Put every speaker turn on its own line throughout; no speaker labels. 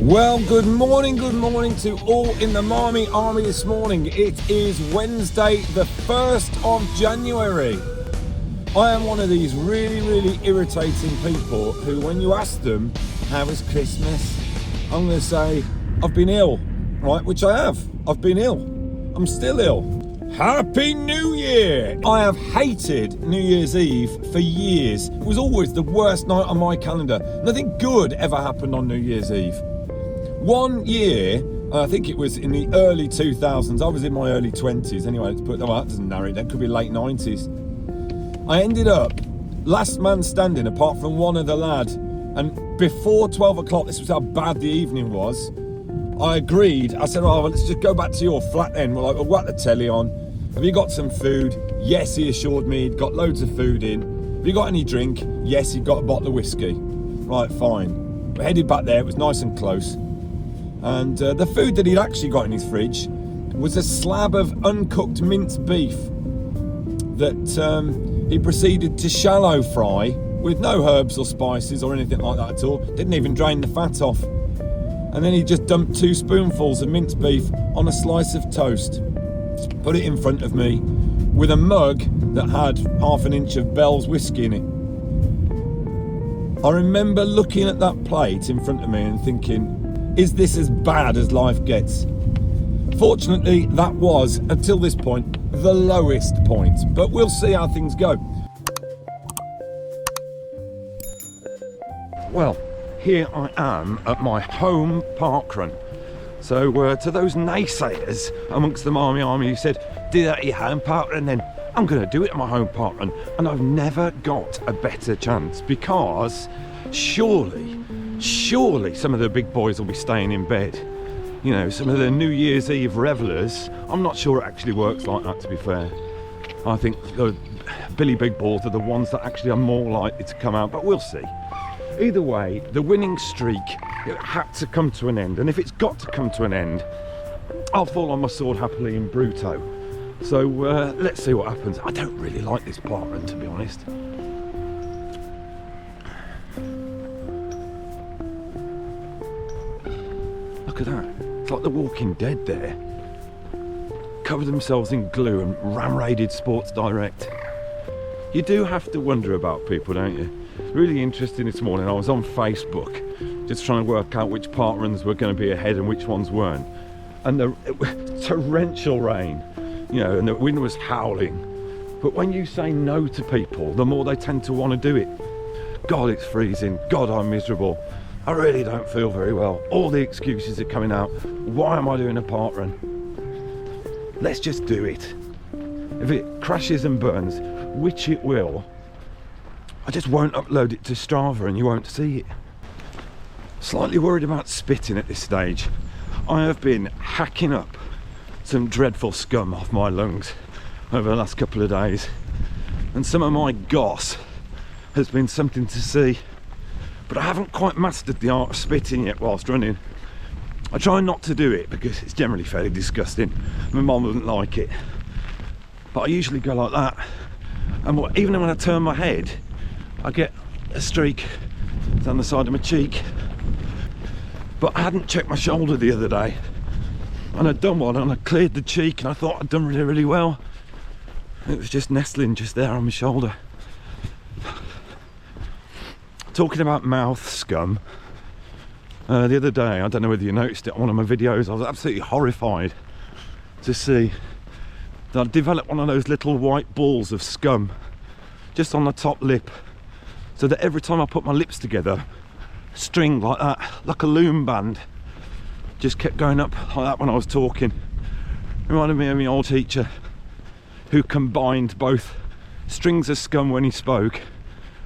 Well, good morning to all in the Marmy Army this morning. It is Wednesday, the 1st of January. I am one of these really irritating people who, when you ask them, how was Christmas? I'm going to say, I've been ill, right? Which I have. I've been ill. I'm still ill. Happy New Year! I have hated New Year's Eve for years. It was always the worst night on my calendar. Nothing good ever happened on New Year's Eve. One year, I think it was in the early 2000s, I was in my early 20s anyway, let's put that doesn't narrow it, that could be late 90s. I ended up last man standing apart from one other lad, and before 12 o'clock, this was how bad the evening was, I agreed. I said, well, let's just go back to your flat then. We'll whack the telly on. Have you got some food? Yes, he assured me he'd got loads of food in. Have you got any drink? Yes, he'd got a bottle of whiskey. Right, fine. We headed back there, it was nice and close. And the food that he'd actually got in his fridge was a slab of uncooked mince beef that he proceeded to shallow fry with no herbs or spices or anything like that at all. Didn't even drain the fat off. And then he just dumped 2 spoonfuls of mince beef on a slice of toast, put it in front of me with a mug that had half an inch of Bell's whiskey in it. I remember looking at that plate in front of me and thinking, is this as bad as life gets? Fortunately, that was, until this point, the lowest point, but we'll see how things go. Well, here I am at my home Parkrun. So to those naysayers amongst the Marmy Army who said, do that at your home Parkrun then, I'm going to do it at my home Parkrun. And I've never got a better chance because surely some of the big boys will be staying in bed. You know, some of the New Year's Eve revellers, I'm not sure it actually works like that, to be fair. I think the Billy Big Balls are the ones that actually are more likely to come out, but we'll see. Either way, the winning streak, it had to come to an end, and if it's got to come to an end, I'll fall on my sword happily in Bruto. So let's see what happens. I don't really like this Parkrun, to be honest. Look at that, it's like The Walking Dead there. Covered themselves in glue and ram-raided Sports Direct. You do have to wonder about people, don't you? Really interesting this morning, I was on Facebook just trying to work out which Parkruns were going to be ahead and which ones weren't. And it was torrential rain, you know, and the wind was howling. But when you say no to people, the more they tend to want to do it. God, it's freezing. God, I'm miserable. I really don't feel very well. All the excuses are coming out. Why am I doing a Parkrun? Let's just do it. If it crashes and burns, which it will, I just won't upload it to Strava and you won't see it. Slightly worried about spitting at this stage. I have been hacking up some dreadful scum off my lungs over the last couple of days, and some of my goss has been something to see. But I haven't quite mastered the art of spitting yet whilst running. I try not to do it because it's generally fairly disgusting. My mum doesn't like it. But I usually go like that. And even when I turn my head, I get a streak down the side of my cheek. But I hadn't checked my shoulder the other day. And I'd done one and I cleared the cheek and I thought I'd done really well. It was just nestling just there on my shoulder. Talking about mouth scum, the other day, I don't know whether you noticed it on one of my videos, I was absolutely horrified to see that I'd developed one of those little white balls of scum just on the top lip, so that every time I put my lips together, string like that, like a loom band, just kept going up like that when I was talking. Reminded me of my old teacher who combined both strings of scum when he spoke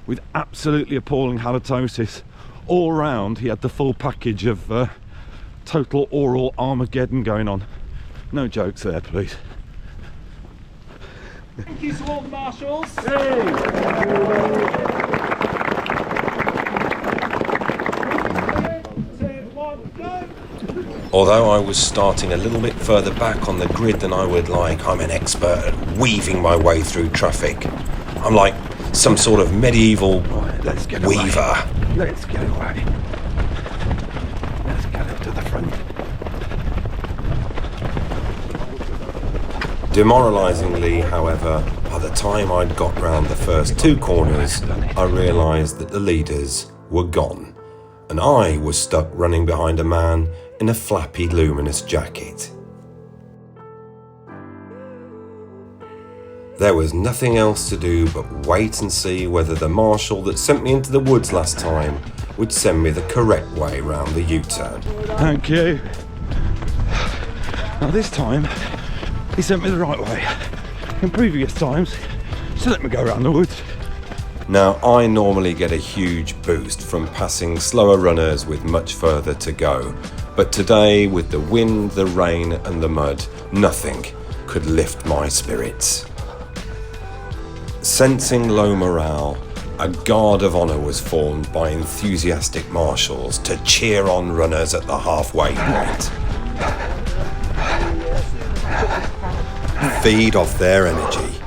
with absolutely appalling halitosis. All round he had the full package of total oral Armageddon going on. No jokes there, please.
Thank you to all the marshals.
Although I was starting a little bit further back on the grid than I would like, I'm an expert at weaving my way through traffic. I'm like some sort of medieval
Let's get
weaver.
Let's get away. Let's get
Demoralisingly, however, by the time I'd got round the first 2 corners, I realised that the leaders were gone, and I was stuck running behind a man in a flappy, luminous jacket. There was nothing else to do but wait and see whether the marshal that sent me into the woods last time would send me the correct way round the U-turn.
Thank you. Now this time, he sent me the right way. In previous times, she let me go around the woods.
Now, I normally get a huge boost from passing slower runners with much further to go, but today, with the wind, the rain and the mud, nothing could lift my spirits. Sensing low morale, a guard of honour was formed by enthusiastic marshals to cheer on runners at the halfway point. Feed off their energy.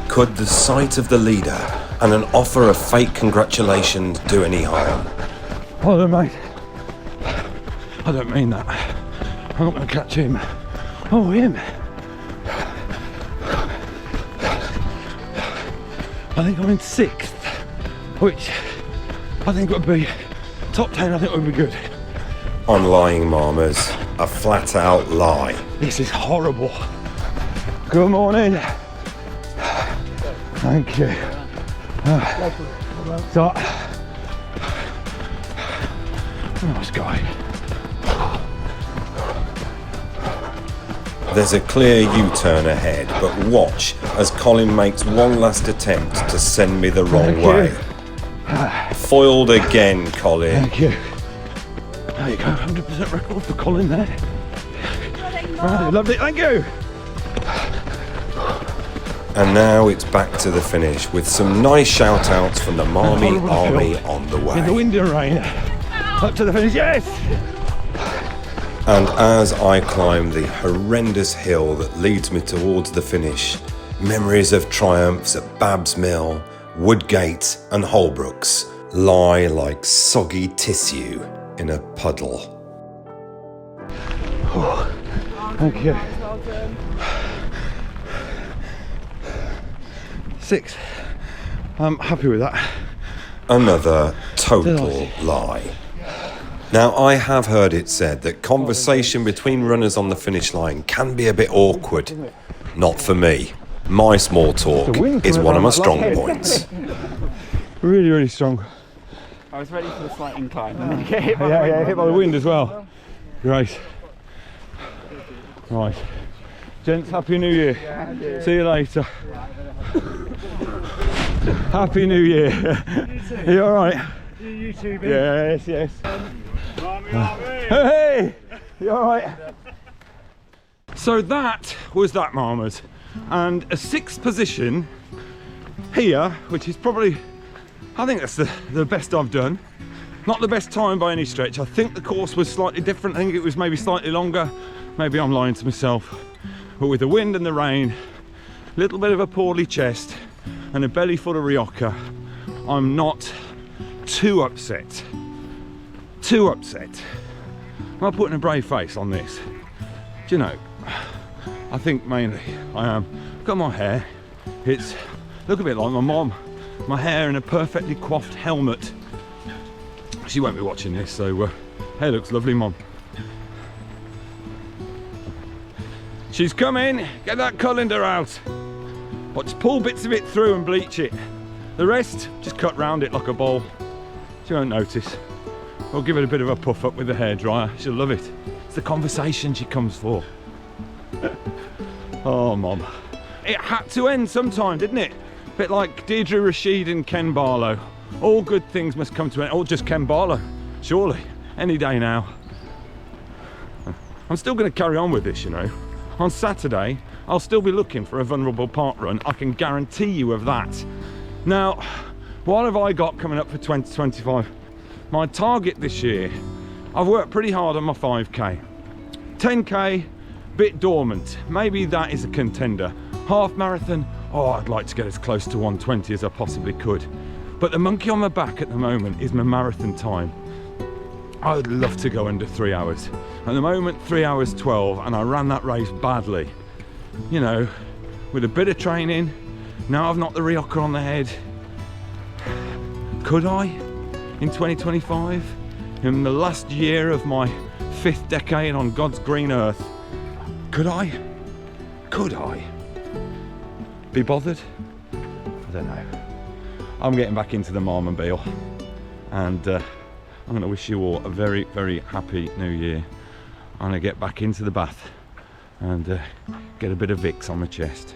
Could the sight of the leader and an offer of fake congratulations do any harm?
Pardon, mate. I don't mean that. I'm not going to catch him. Oh, him. I think I'm in 6th, which I think would be top 10. I think would be good.
I'm lying, Marmers. A flat out lie.
This is horrible. Good morning. Thank you. Nice guy.
There's a clear U-turn ahead, but watch as Colin makes one last attempt to send me the wrong way. Foiled again, Colin.
Thank you. There you go, 100% record for Colin there. Right, lovely, thank you.
And now it's back to the finish with some nice shout-outs from the Marmy Army on the way.
In the wind and rain. Up to the finish, yes!
And as I climb the horrendous hill that leads me towards the finish, memories of triumphs at Babbs Mill, Woodgate and Holbrooks lie like soggy tissue in a puddle.
Oh, thank you. 6. I'm happy with that.
Another total lie. Now, I have heard it said that conversation between runners on the finish line can be a bit awkward. Not for me. My small talk is one of my strong points.
Really, really strong.
I was ready for the slight incline and then you get hit by the wind.
Yeah, hit by the wind as well. Great. Right. Gents, Happy New Year. See you later. Happy New Year. Are you alright?
You too, big.
Yes, yes. Hey! You alright? So that was that, Marmers. And a 6th position here, which is probably, I think that's the best I've done. Not the best time by any stretch. I think the course was slightly different. I think it was maybe slightly longer. Maybe I'm lying to myself. But with the wind and the rain, a little bit of a poorly chest and a belly full of Rioja, I'm not too upset. Too upset. I'm not putting a brave face on this. Do you know, I think mainly I am. Got my hair. It's look a bit like my mom. My hair in a perfectly coiffed helmet. She won't be watching this, so hair looks lovely, Mom. She's coming. Get that colander out. But just pull bits of it through and bleach it. The rest, just cut round it like a bowl. She won't notice. We'll give it a bit of a puff up with the hairdryer. She'll love it. It's the conversation she comes for. Oh, Mom. It had to end sometime, didn't it? A bit like Deirdre Rashid and Ken Barlow. All good things must come to an end. Or just Ken Barlow, surely. Any day now. I'm still going to carry on with this, you know. On Saturday, I'll still be looking for a vulnerable parkrun. I can guarantee you of that. Now, what have I got coming up for 2025? My target this year, I've worked pretty hard on my 5k. 10k, bit dormant. Maybe that is a contender. Half marathon, oh, I'd like to get as close to 120 as I possibly could. But the monkey on my back at the moment is my marathon time. I would love to go under 3 hours. At the moment, 3 hours 12, and I ran that race badly. you know, with a bit of training, now I've knocked the Rioja on the head. Could I, in 2025, in the last year of my 5th decade on God's green earth, could I be bothered? I don't know. I'm getting back into the Marmobile, and I'm going to wish you all a very, very happy new year. I'm going to get back into the bath and get a bit of Vicks on my chest.